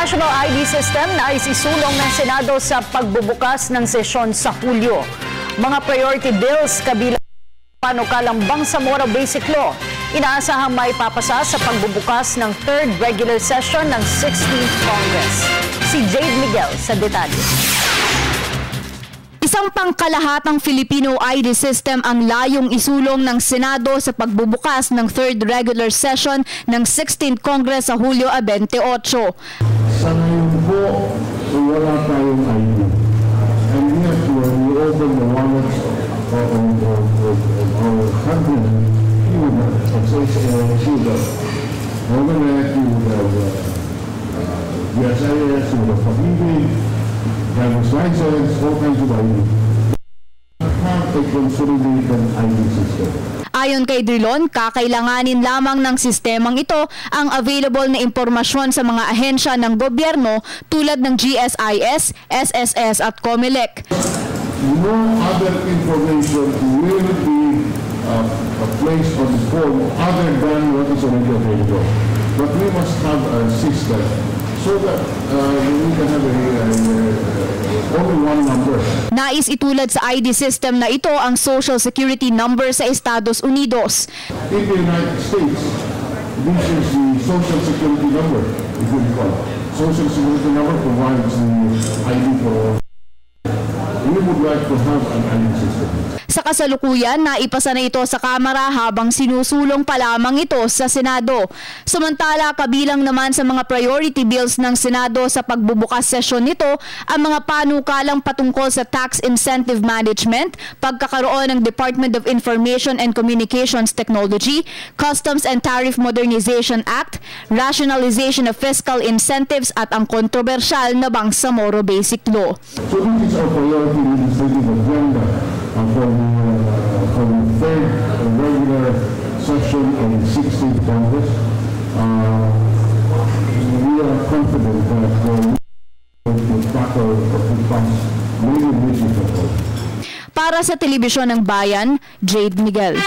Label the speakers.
Speaker 1: National ID System na isisulong ng Senado sa pagbubukas ng sesyon sa Hulyo. Mga priority bills kabilang panukalang Bangsamoro Basic Law, inaasahang maipapasa sa pagbubukas ng 3rd regular session ng 16th Congress. Si Jade Miguel sa detalye. Isang pangkalahatang Filipino ID system ang layong isulong ng Senado sa pagbubukas ng 3rd regular session ng 16th Congress sa Hulyo 28.
Speaker 2: Sa ngayon po, wala tayong ID. And yet, when we open the wallets of our country, you would have overnight, you would have GSIS, you would have pag-ibig, driver's license, all kinds of ID. Have a consolidated ID system.
Speaker 1: Ayon kay Drilon, kakailanganin lamang ng sistemang ito ang available na impormasyon sa mga ahensya ng gobyerno tulad ng GSIS, SSS at COMELEC.
Speaker 2: No other information will be placed on the form other than what is already available. But we must have a system so that we can have only one number.
Speaker 1: Nais itulad sa ID system na ito ang Social Security number sa Estados Unidos.
Speaker 2: In the United States, this is the Social Security number, if you recall. Social Security number provides the ID for all. We would like to have an ID system.
Speaker 1: Sa kasalukuyan, naipasa na ito sa Kamara habang sinusulong pa lamang ito sa Senado. Samantala, kabilang naman sa mga priority bills ng Senado sa pagbubukas sesyon nito ang mga panukalang patungkol sa tax incentive management, pagkakaroon ng Department of Information and Communications Technology, Customs and Tariff Modernization Act, rationalization of fiscal incentives at ang kontrobersyal na Bangsamoro Basic Law.
Speaker 2: So this is our priority legislative agenda for the 3rd regular session of the 16th Congress. We are confident that we will tackle the past many issues.
Speaker 1: Para sa Telebisyon ng Bayan, Jade Miguel.